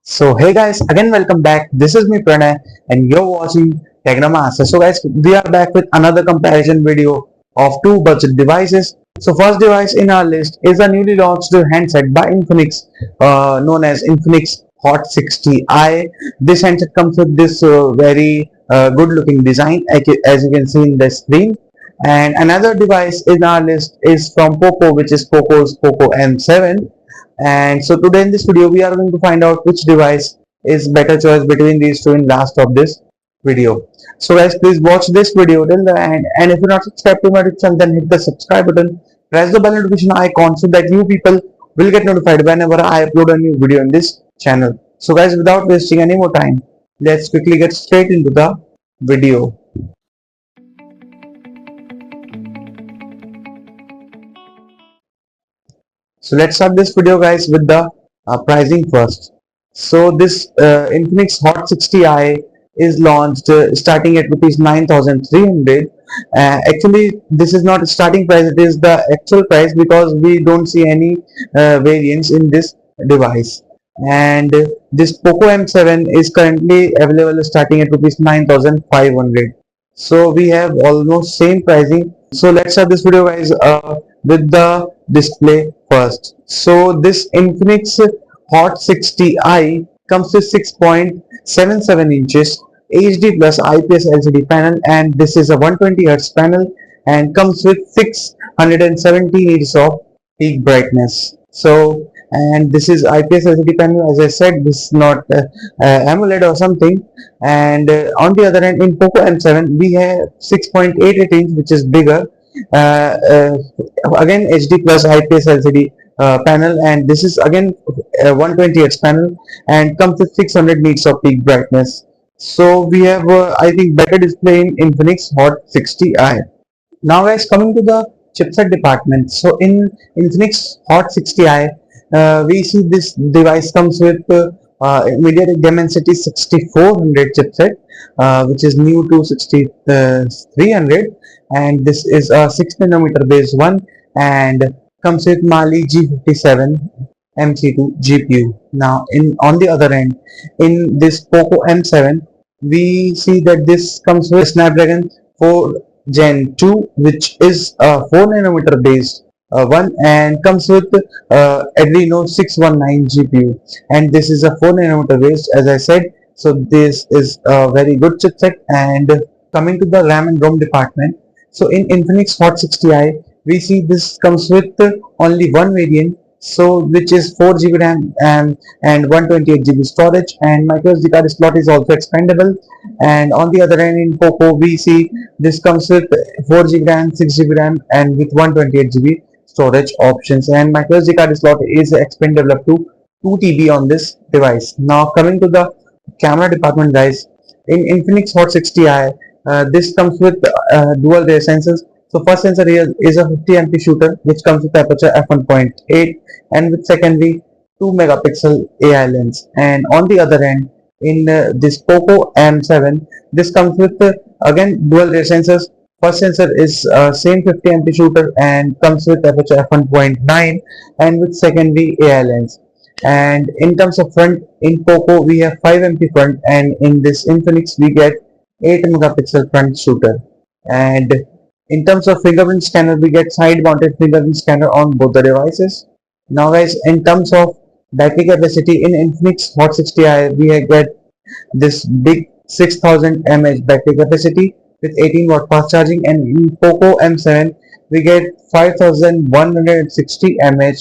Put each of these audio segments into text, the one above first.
So hey guys, again welcome back. This is me Pranay and you're watching Technomaster. So guys, we are back with another comparison video of two budget devices. So first device in our list is a newly launched handset by Infinix, known as Infinix Hot 60i. This handset comes with this very good looking design, as you can see in the screen. And another device in our list is from POCO, which is POCO's POCO M7. And so today in this video we are going to find out which device is better choice between these two in last of this video. So guys, please watch this video till the end, and if you're not subscribed to my channel, then hit the subscribe button, press the bell notification icon so that you people will get notified whenever I upload a new video in this channel. So guys, without wasting any more time, let's quickly get straight into the video. So let's start this video guys with the pricing first. So this Infinix Hot 60i is launched starting at rupees 9300. Actually this is not a starting price, it is the actual price because we don't see any variance in this device. And this POCO M7 is currently available starting at rupees 9500. So we have almost same pricing. So let's start this video guys with the display first. So this Infinix Hot 60i comes with 6.77 inches HD plus IPS LCD panel, and this is a 120Hz panel and comes with 670 nits of peak brightness. So, and this is IPS LCD panel, as I said, this is not AMOLED or something. And on the other hand, in POCO M7 we have 6.88 inch, which is bigger, again HD plus IPS LCD panel, and this is again 120Hz panel and comes with 600 nits of peak brightness. So we have I think better display in Infinix Hot 60i. Now guys, coming to the chipset department. So in Infinix Hot 60i we see this device comes with MediaTek Dimensity 6400 chipset, which is new to 6300, and this is a 6nm based one and comes with Mali G57 MC2 GPU. Now on the other end, in this POCO M7 we see that this comes with Snapdragon 4 Gen 2, which is a 4nm based one and comes with Adreno 619 GPU, and this is a 4nm based, as I said. So this is a very good chipset. And coming to the RAM and ROM department, so in Infinix Hot 60i we see this comes with only one variant, so which is 4GB RAM and 128GB storage, and microSD card slot is also expandable. And on the other hand, in POCO we see this comes with 4GB RAM, 6GB RAM and with 128GB storage options, and microSD card slot is expandable up to 2TB on this device. Now coming to the camera department guys, in Infinix Hot 60i this comes with dual rear sensors. So first sensor here is a 50MP shooter which comes with aperture f1.8 and with secondary 2 megapixel AI lens. And on the other hand, in this POCO M7 this comes with again dual rear sensors. First sensor is same 50MP shooter and comes with aperture f1.9 and with secondary AI lens. And in terms of front, in POCO we have 5MP front, and in this Infinix we get 8 megapixel front shooter. And in terms of fingerprint scanner, we get side mounted fingerprint scanner on both the devices. Now guys, in terms of battery capacity, in Infinix Hot 60i we get this big 6000 mAh battery capacity with 18 watt fast charging, and in POCO M7 we get 5160 mAh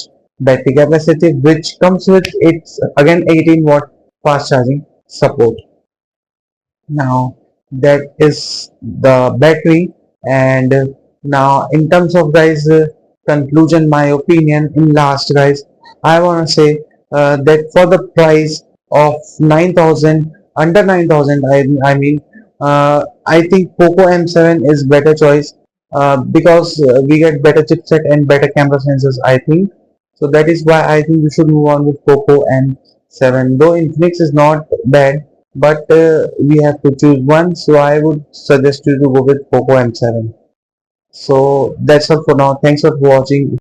battery capacity, which comes with its again 18 watt fast charging support. Now that is the battery. And now in terms of guys conclusion, my opinion in last guys, I want to say that for the price of 9000, under 9000, I mean I think POCO M7 is better choice because we get better chipset and better camera sensors, I think. So that is why I think we should move on with POCO M7. Though Infinix is not bad, but we have to choose one, so I would suggest you to go with POCO M7. So that's all for now. Thanks for watching.